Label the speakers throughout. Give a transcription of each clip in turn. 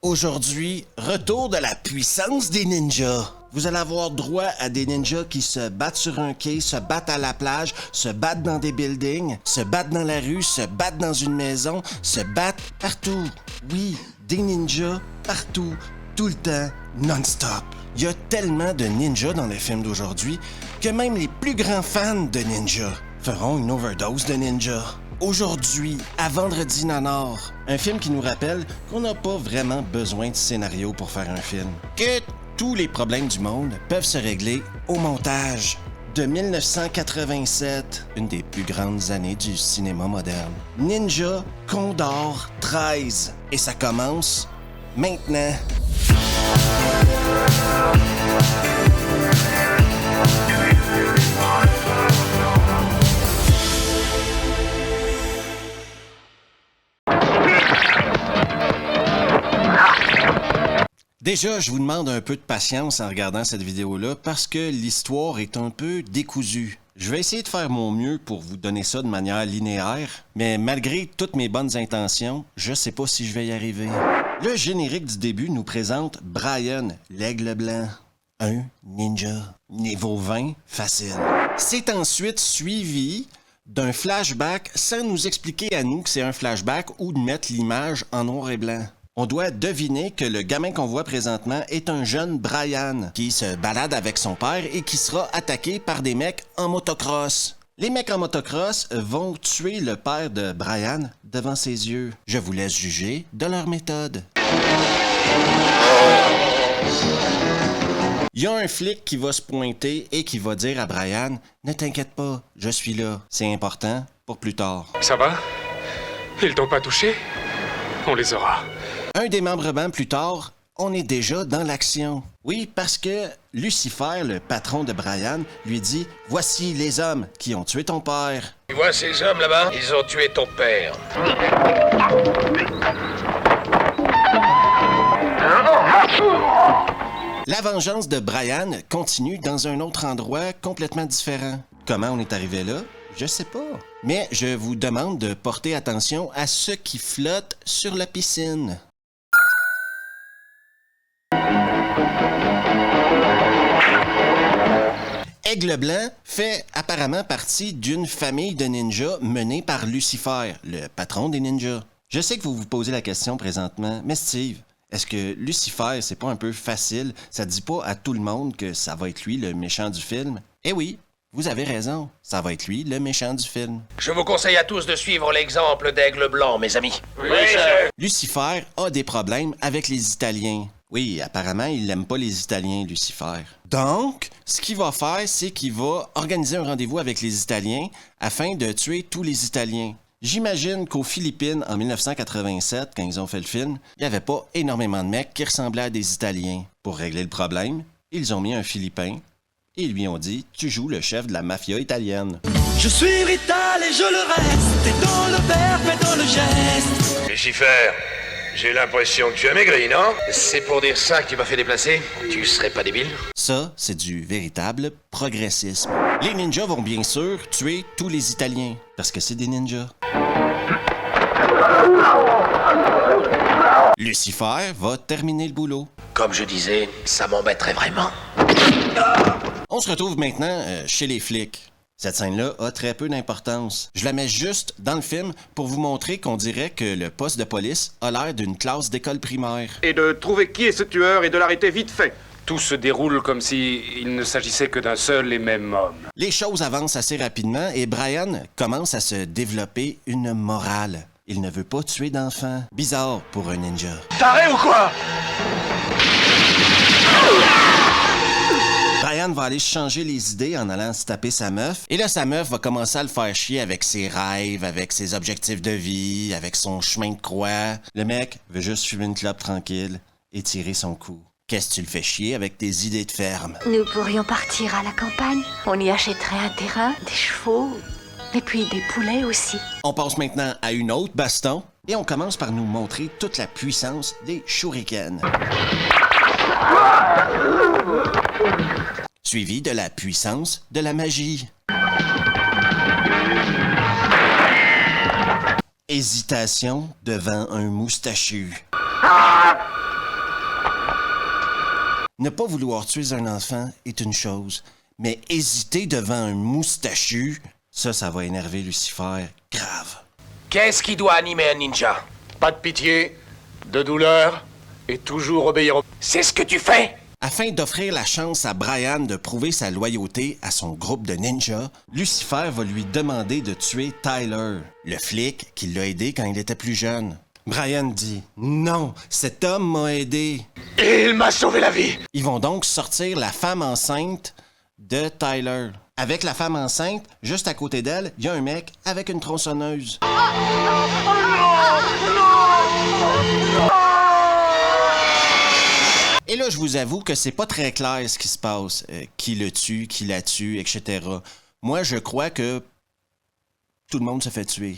Speaker 1: Aujourd'hui, retour de la puissance des ninjas. Vous allez avoir droit à des ninjas qui se battent sur un quai, se battent à la plage, se battent dans des buildings, se battent dans la rue, se battent dans une maison, se battent partout. Oui, des ninjas partout, tout le temps, non-stop. Il y a tellement de ninjas dans les films d'aujourd'hui que même les plus grands fans de ninjas feront une overdose de ninjas. Aujourd'hui, à Vendredi Nanar, un film qui nous rappelle qu'on n'a pas vraiment besoin de scénario pour faire un film. Que tous les problèmes du monde peuvent se régler au montage. De 1987, une des plus grandes années du cinéma moderne. Ninja Condor 13. Et ça commence maintenant. Déjà, je vous demande un peu de patience en regardant cette vidéo-là parce que l'histoire est un peu décousue. Je vais essayer de faire mon mieux pour vous donner ça de manière linéaire, mais malgré toutes mes bonnes intentions, je sais pas si je vais y arriver. Le générique du début nous présente Brian, l'aigle blanc. Un ninja. Niveau 20, facile. C'est ensuite suivi d'un flashback sans nous expliquer à nous que c'est un flashback ou de mettre l'image en noir et blanc. On doit deviner que le gamin qu'on voit présentement est un jeune Brian qui se balade avec son père et qui sera attaqué par des mecs en motocross. Les mecs en motocross vont tuer le père de Brian devant ses yeux. Je vous laisse juger de leur méthode. Il y a un flic qui va se pointer et qui va dire à Brian « Ne t'inquiète pas, je suis là. C'est important pour plus tard. »
Speaker 2: Ça va? Ils t'ont pas touché? On les aura.
Speaker 1: Un démembrement plus tard, on est déjà dans l'action. Oui, parce que Lucifer, le patron de Brian, lui dit « Voici les hommes qui ont tué ton père. »
Speaker 3: Tu vois ces hommes là-bas? Ils ont tué ton père.
Speaker 1: La vengeance de Brian continue dans un autre endroit complètement différent. Comment on est arrivé là? Je sais pas. Mais je vous demande de porter attention à ceux qui flottent sur la piscine. Aigle Blanc fait apparemment partie d'une famille de ninjas menée par Lucifer, le patron des ninjas. Je sais que vous vous posez la question présentement, mais Steve, est-ce que Lucifer, c'est pas un peu facile? Ça dit pas à tout le monde que ça va être lui le méchant du film? Eh oui, vous avez raison, ça va être lui le méchant du film.
Speaker 3: Je vous conseille à tous de suivre l'exemple d'Aigle Blanc, mes amis.
Speaker 2: Oui, chef.
Speaker 1: Lucifer a des problèmes avec les Italiens. Oui, apparemment, il n'aime pas les Italiens, Lucifer. Donc, ce qu'il va faire, c'est qu'il va organiser un rendez-vous avec les Italiens afin de tuer tous les Italiens. J'imagine qu'aux Philippines, en 1987, quand ils ont fait le film, il n'y avait pas énormément de mecs qui ressemblaient à des Italiens. Pour régler le problème, ils ont mis un Philippin et ils lui ont dit « Tu joues le chef de la mafia italienne. »
Speaker 4: Je suis Rital et je le reste, et dans le verbe et dans le geste.
Speaker 3: Lucifer, j'ai l'impression que tu as maigri, non? C'est pour dire ça que tu m'as fait déplacer? Tu serais pas débile?
Speaker 1: Ça, c'est du véritable progressisme. Les ninjas vont bien sûr tuer tous les Italiens, parce que c'est des ninjas. Lucifer va terminer le boulot.
Speaker 3: Comme je disais, ça m'embêterait vraiment.
Speaker 1: On se retrouve maintenant chez les flics. Cette scène-là a très peu d'importance. Je la mets juste dans le film pour vous montrer qu'on dirait que le poste de police a l'air d'une classe d'école primaire.
Speaker 5: Et de trouver qui est ce tueur et de l'arrêter vite fait.
Speaker 2: Tout se déroule comme si il ne s'agissait que d'un seul et même homme.
Speaker 1: Les choses avancent assez rapidement et Brian commence à se développer une morale. Il ne veut pas tuer d'enfants. Bizarre pour un ninja.
Speaker 3: T'arrêtes ou quoi?
Speaker 1: Brian va aller changer les idées en allant se taper sa meuf. Et là, sa meuf va commencer à le faire chier avec ses rêves, avec ses objectifs de vie, avec son chemin de croix. Le mec veut juste fumer une clope tranquille et tirer son coup. Qu'est-ce que tu le fais chier avec tes idées de ferme?
Speaker 6: Nous pourrions partir à la campagne. On y achèterait un terrain, des chevaux, et puis des poulets aussi.
Speaker 1: On passe maintenant à une autre baston et on commence par nous montrer toute la puissance des shurikens. Suivi de la puissance de la magie. Hésitation devant un moustachu. Ne pas vouloir tuer un enfant est une chose, mais hésiter devant un moustachu, ça va énerver Lucifer grave.
Speaker 3: Qu'est-ce qui doit animer un ninja?
Speaker 7: Pas de pitié, de douleur, et toujours obéir au...
Speaker 3: C'est ce que tu fais?
Speaker 1: Afin d'offrir la chance à Brian de prouver sa loyauté à son groupe de ninjas, Lucifer va lui demander de tuer Tyler, le flic qui l'a aidé quand il était plus jeune. Brian dit « Non, cet homme m'a aidé.
Speaker 7: Il m'a sauvé la vie! »
Speaker 1: Ils vont donc sortir la femme enceinte de Tyler. Avec la femme enceinte, juste à côté d'elle, il y a un mec avec une tronçonneuse. Et là, je vous avoue que c'est pas très clair ce qui se passe. Qui le tue, qui la tue, etc. Moi, je crois que tout le monde se fait tuer.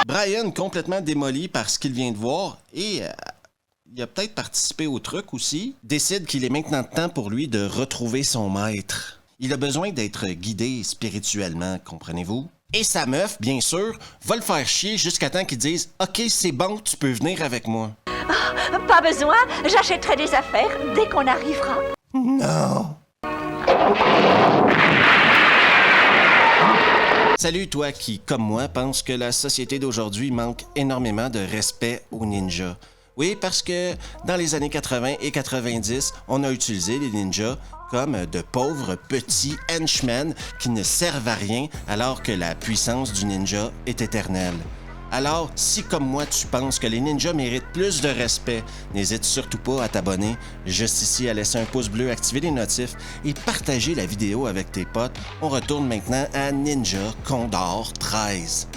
Speaker 1: Brian, complètement démoli par ce qu'il vient de voir, et il a peut-être participé au truc aussi, décide qu'il est maintenant temps pour lui de retrouver son maître. Il a besoin d'être guidé spirituellement, comprenez-vous? Et sa meuf, bien sûr, va le faire chier jusqu'à temps qu'il dise « Ok, c'est bon, tu peux venir avec moi. »
Speaker 6: Pas besoin, j'achèterai des affaires dès qu'on arrivera.
Speaker 1: Non! Salut toi qui, comme moi, pense que la société d'aujourd'hui manque énormément de respect aux ninjas. Oui, parce que dans les années 80 et 90, on a utilisé les ninjas comme de pauvres petits henchmen qui ne servent à rien alors que la puissance du ninja est éternelle. Alors, si comme moi tu penses que les ninjas méritent plus de respect, n'hésite surtout pas à t'abonner, juste ici à laisser un pouce bleu, activer les notifs et partager la vidéo avec tes potes. On retourne maintenant à Ninja Condor 13.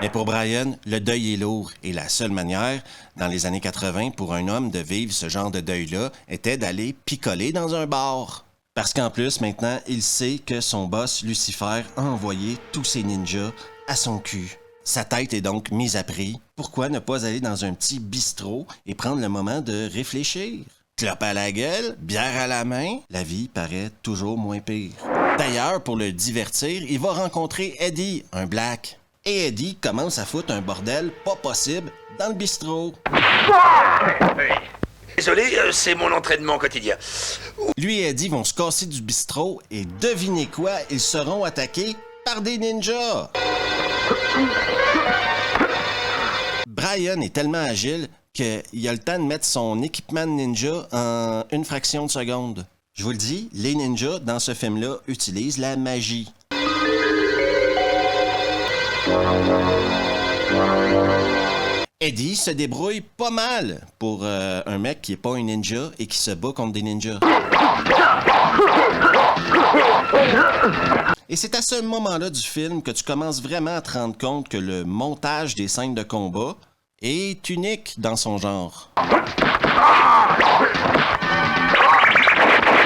Speaker 1: Mais pour Brian, le deuil est lourd et la seule manière, dans les années 80, pour un homme de vivre ce genre de deuil-là, était d'aller picoler dans un bar. Parce qu'en plus, maintenant, il sait que son boss, Lucifer, a envoyé tous ses ninjas à son cul. Sa tête est donc mise à prix. Pourquoi ne pas aller dans un petit bistrot et prendre le moment de réfléchir? Clope à la gueule, bière à la main, la vie paraît toujours moins pire. D'ailleurs, pour le divertir, il va rencontrer Eddie, un black. Et Eddie commence à foutre un bordel pas possible dans le bistrot.
Speaker 3: Désolé, c'est mon entraînement quotidien.
Speaker 1: Lui et Eddie vont se casser du bistrot et devinez quoi, ils seront attaqués par des ninjas. Brian est tellement agile qu'il a le temps de mettre son équipement de ninja en une fraction de seconde. Je vous le dis, les ninjas dans ce film-là utilisent la magie. Eddie se débrouille pas mal pour un mec qui est pas un ninja et qui se bat contre des ninjas. Et c'est à ce moment-là du film que tu commences vraiment à te rendre compte que le montage des scènes de combat est unique dans son genre.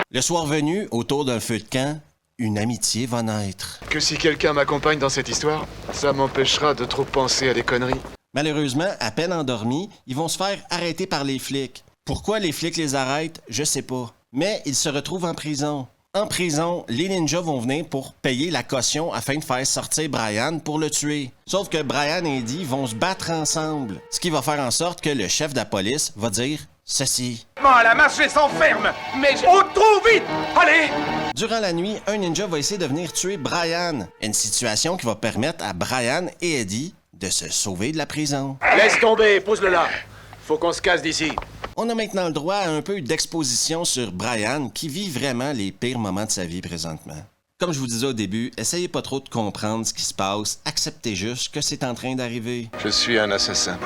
Speaker 1: Le soir venu, autour d'un feu de camp, une amitié va naître.
Speaker 7: Que si quelqu'un m'accompagne dans cette histoire, ça m'empêchera de trop penser à des conneries.
Speaker 1: Malheureusement, à peine endormis, ils vont se faire arrêter par les flics. Pourquoi les flics les arrêtent, je sais pas. Mais ils se retrouvent en prison. En prison, les ninjas vont venir pour payer la caution afin de faire sortir Brian pour le tuer. Sauf que Brian et Eddie vont se battre ensemble. Ce qui va faire en sorte que le chef de la police va dire ceci.
Speaker 5: La marche s'enferme, mais on trouve vite! Allez!
Speaker 1: Durant la nuit, un ninja va essayer de venir tuer Brian. Une situation qui va permettre à Brian et Eddie de se sauver de la prison.
Speaker 7: Laisse tomber, pose-le là. Faut qu'on se casse d'ici.
Speaker 1: On a maintenant le droit à un peu d'exposition sur Brian qui vit vraiment les pires moments de sa vie présentement. Comme je vous disais au début, essayez pas trop de comprendre ce qui se passe, acceptez juste que c'est en train d'arriver.
Speaker 7: Je suis un assassin.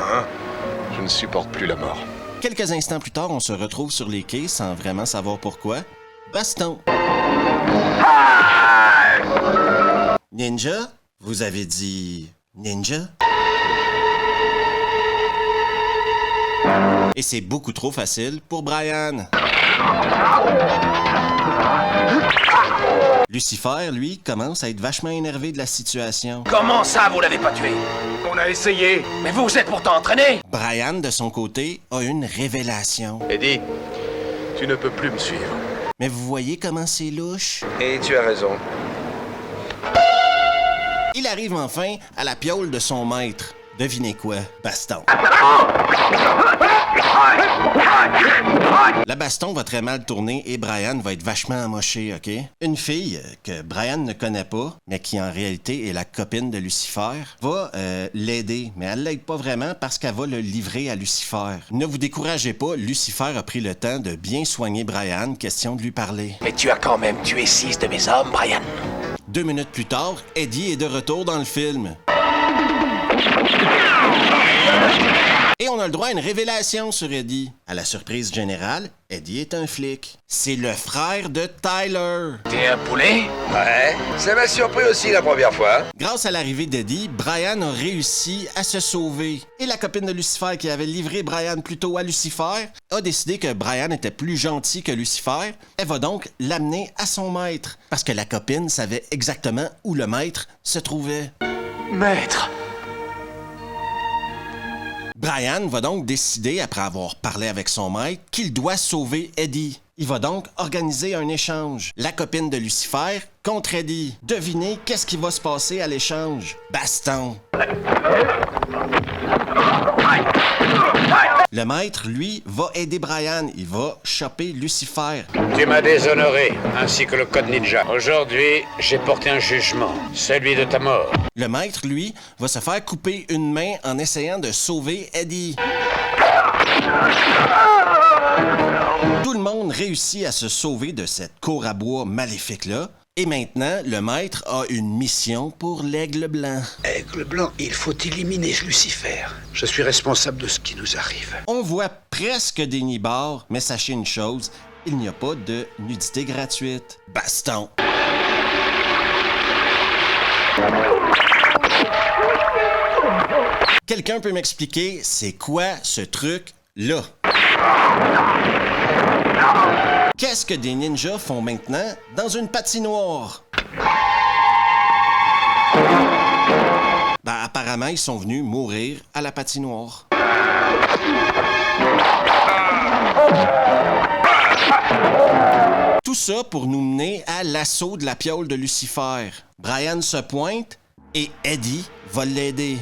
Speaker 7: Je ne supporte plus la mort.
Speaker 1: Quelques instants plus tard, on se retrouve sur les quais sans vraiment savoir pourquoi. Baston! Ninja? Vous avez dit ninja? Et c'est beaucoup trop facile pour Brian. Lucifer, lui, commence à être vachement énervé de la situation.
Speaker 3: Comment ça, vous l'avez pas tué?
Speaker 5: On a essayé.
Speaker 3: Mais vous êtes pourtant entraîné.
Speaker 1: Brian, de son côté, a une révélation.
Speaker 7: Eddie, tu ne peux plus me suivre.
Speaker 1: Mais vous voyez comment c'est louche?
Speaker 3: Et tu as raison.
Speaker 1: Il arrive enfin à la piole de son maître. Devinez quoi? Baston. La baston va très mal tourner et Brian va être vachement amoché, OK? Une fille que Brian ne connaît pas, mais qui en réalité est la copine de Lucifer, va l'aider, mais elle l'aide pas vraiment parce qu'elle va le livrer à Lucifer. Ne vous découragez pas, Lucifer a pris le temps de bien soigner Brian, question de lui parler.
Speaker 3: Mais tu as quand même tué 6 de mes hommes, Brian.
Speaker 1: 2 minutes plus tard, Eddie est de retour dans le film. Et on a le droit à une révélation sur Eddie. À la surprise générale, Eddie est un flic. C'est le frère de Tyler.
Speaker 3: T'es un poulet? Ouais, ça m'a surpris aussi la première fois.
Speaker 1: Grâce à l'arrivée d'Eddie, Brian a réussi à se sauver. Et la copine de Lucifer qui avait livré Brian plus tôt à Lucifer a décidé que Brian était plus gentil que Lucifer. Elle va donc l'amener à son maître. Parce que la copine savait exactement où le maître se trouvait.
Speaker 3: Maître!
Speaker 1: Brian va donc décider, après avoir parlé avec son maître, qu'il doit sauver Eddie. Il va donc organiser un échange. La copine de Lucifer contre Eddie. Devinez qu'est-ce qui va se passer à l'échange? Baston. Le maître, lui, va aider Brian. Il va choper Lucifer.
Speaker 8: Tu m'as déshonoré, ainsi que le code ninja. Aujourd'hui, j'ai porté un jugement, celui de ta mort.
Speaker 1: Le maître, lui, va se faire couper une main en essayant de sauver Eddie. Tout le monde réussit à se sauver de cette cour à bois maléfique-là. Et maintenant, le maître a une mission pour l'Aigle Blanc.
Speaker 8: Aigle Blanc, il faut éliminer Lucifer. Je suis responsable de ce qui nous arrive.
Speaker 1: On voit presque des nibards, mais sachez une chose, il n'y a pas de nudité gratuite. Baston. Quelqu'un peut m'expliquer c'est quoi ce truc-là? Qu'est-ce que des ninjas font maintenant dans une patinoire? Ben, apparemment, ils sont venus mourir à la patinoire. Tout ça pour nous mener à l'assaut de la piole de Lucifer. Brian se pointe et Eddie va l'aider.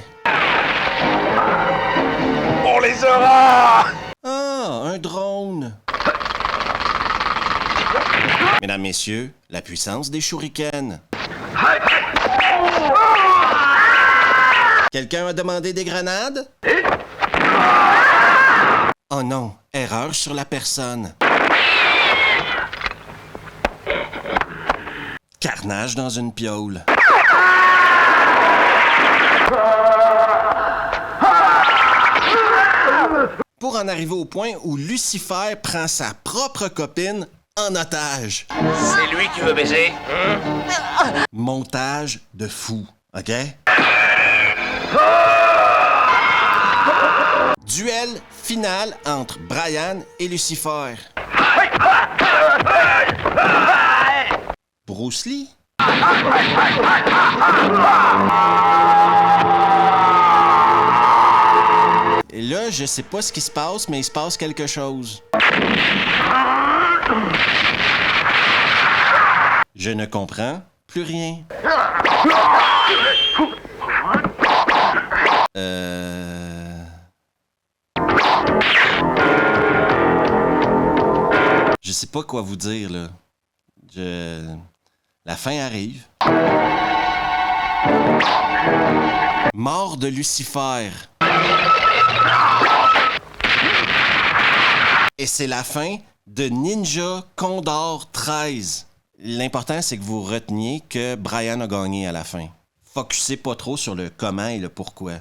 Speaker 3: On les aura!
Speaker 1: Ah, un drone! Mesdames, messieurs, la puissance des shurikens. Quelqu'un a demandé des grenades? Oh non, erreur sur la personne. Carnage dans une piole. Pour en arriver au point où Lucifer prend sa propre copine en otage.
Speaker 3: C'est lui qui veut baiser?
Speaker 1: Montage de fou, OK? Duel final entre Brian et Lucifer. Bruce Lee? Et là, je sais pas ce qui se passe, mais il se passe quelque chose. Je ne comprends plus rien. Je sais pas quoi vous dire, là. La fin arrive. Mort de Lucifer. Et c'est la fin de Ninja Condor 13. L'important, c'est que vous reteniez que Brian a gagné à la fin. Focussez pas trop sur le comment et le pourquoi.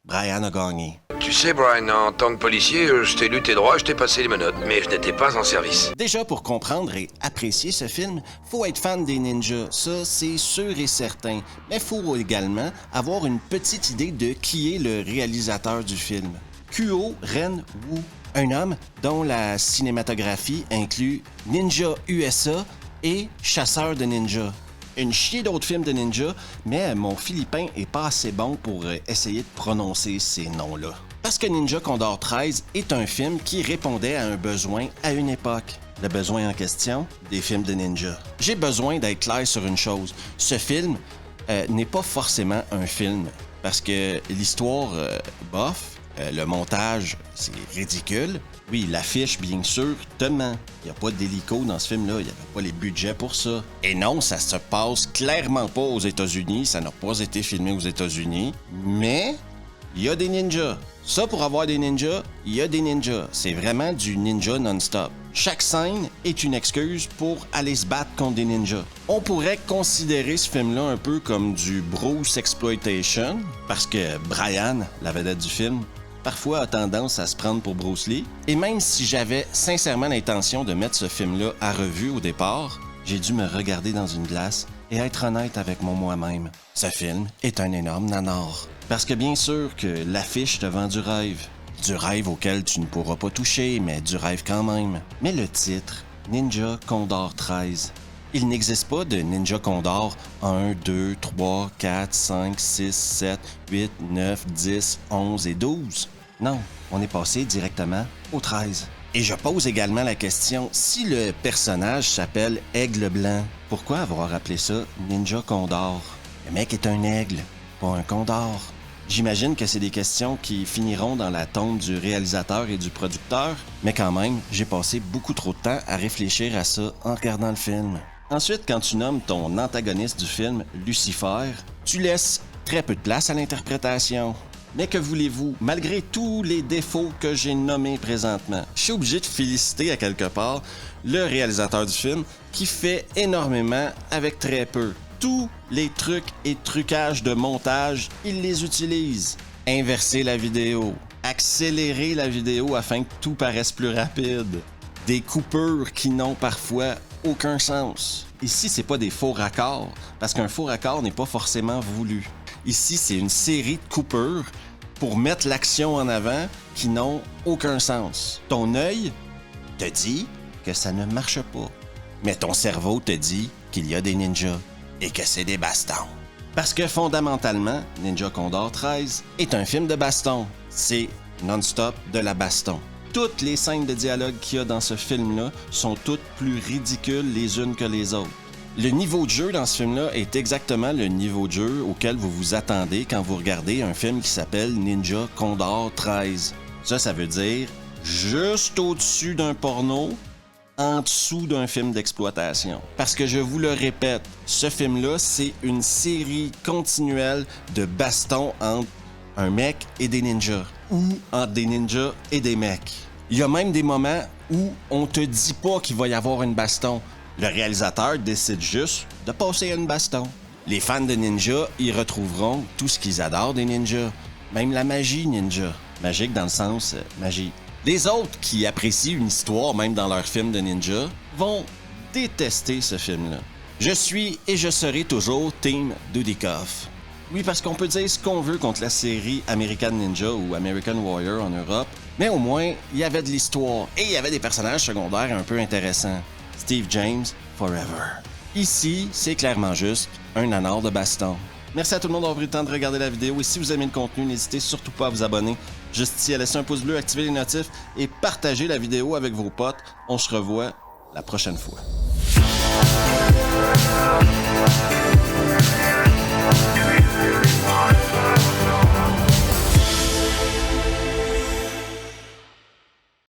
Speaker 1: Brian a gagné.
Speaker 3: Tu sais, Brian, en tant que policier, je t'ai lu tes droits, je t'ai passé les menottes, mais je n'étais pas en service.
Speaker 1: Déjà, pour comprendre et apprécier ce film, faut être fan des ninjas. Ça, c'est sûr et certain. Mais faut également avoir une petite idée de qui est le réalisateur du film. Kuo Ren-woo, un homme dont la cinématographie inclut Ninja USA et Chasseur de ninja. Une chier d'autres films de ninja, mais mon philippin est pas assez bon pour essayer de prononcer ces noms-là. Parce que Ninja Condor 13 est un film qui répondait à un besoin à une époque. Le besoin en question, des films de ninja. J'ai besoin d'être clair sur une chose. Ce film n'est pas forcément un film parce que l'histoire, bof, le montage, c'est ridicule. Oui, l'affiche, bien sûr, tellement. Il n'y a pas d'hélico dans ce film-là, il n'y avait pas les budgets pour ça. Et non, ça se passe clairement pas aux États-Unis, ça n'a pas été filmé aux États-Unis, mais il y a des ninjas. Ça, pour avoir des ninjas, il y a des ninjas. C'est vraiment du ninja non-stop. Chaque scène est une excuse pour aller se battre contre des ninjas. On pourrait considérer ce film-là un peu comme du Bruce Exploitation, parce que Brian, la vedette du film, parfois a tendance à se prendre pour Bruce Lee. Et même si j'avais sincèrement l'intention de mettre ce film-là à revue au départ, j'ai dû me regarder dans une glace et être honnête avec mon moi-même. Ce film est un énorme nanar. Parce que bien sûr que l'affiche te vend du rêve auquel tu ne pourras pas toucher, mais du rêve quand même. Mais le titre, Ninja Condor 13, il n'existe pas de Ninja Condor 1, 2, 3, 4, 5, 6, 7, 8, 9, 10, 11 et 12. Non, on est passé directement au 13. Et je pose également la question, si le personnage s'appelle Aigle Blanc, pourquoi avoir appelé ça Ninja Condor? Le mec est un aigle, pas un condor. J'imagine que c'est des questions qui finiront dans la tombe du réalisateur et du producteur, mais quand même, j'ai passé beaucoup trop de temps à réfléchir à ça en regardant le film. Ensuite, quand tu nommes ton antagoniste du film Lucifer, tu laisses très peu de place à l'interprétation. Mais que voulez-vous, malgré tous les défauts que j'ai nommés présentement, je suis obligé de féliciter à quelque part le réalisateur du film qui fait énormément avec très peu. Tous les trucs et trucages de montage, il les utilise. Inverser la vidéo, accélérer la vidéo afin que tout paraisse plus rapide. Des coupures qui n'ont parfois aucun sens. Ici, c'est pas des faux raccords, parce qu'un faux raccord n'est pas forcément voulu. Ici, c'est une série de coupures pour mettre l'action en avant qui n'ont aucun sens. Ton œil te dit que ça ne marche pas, mais ton cerveau te dit qu'il y a des ninjas et que c'est des bastons. Parce que fondamentalement, Ninja Condor 13 est un film de baston. C'est non-stop de la baston. Toutes les scènes de dialogue qu'il y a dans ce film-là sont toutes plus ridicules les unes que les autres. Le niveau de jeu dans ce film-là est exactement le niveau de jeu auquel vous vous attendez quand vous regardez un film qui s'appelle Ninja Condor 13. Ça veut dire juste au-dessus d'un porno, en dessous d'un film d'exploitation. Parce que je vous le répète, ce film-là, c'est une série continuelle de bastons entre un mec et des ninjas, ou entre des ninjas et des mecs. Il y a même des moments où on te dit pas qu'il va y avoir une baston. Le réalisateur décide juste de passer à une baston. Les fans de ninja y retrouveront tout ce qu'ils adorent des ninjas, même la magie ninja. Magique dans le sens magie. Les autres qui apprécient une histoire, même dans leur film de ninja, vont détester ce film-là. Je suis et je serai toujours Team Dudikoff. Oui, parce qu'on peut dire ce qu'on veut contre la série American Ninja ou American Warrior en Europe, mais au moins, il y avait de l'histoire et il y avait des personnages secondaires un peu intéressants. Steve James, Forever. Ici, c'est clairement juste un nanar de baston. Merci à tout le monde d'avoir pris le temps de regarder la vidéo et si vous aimez le contenu, n'hésitez surtout pas à vous abonner. Juste ici à laisser un pouce bleu, activer les notifs et partager la vidéo avec vos potes. On se revoit la prochaine fois.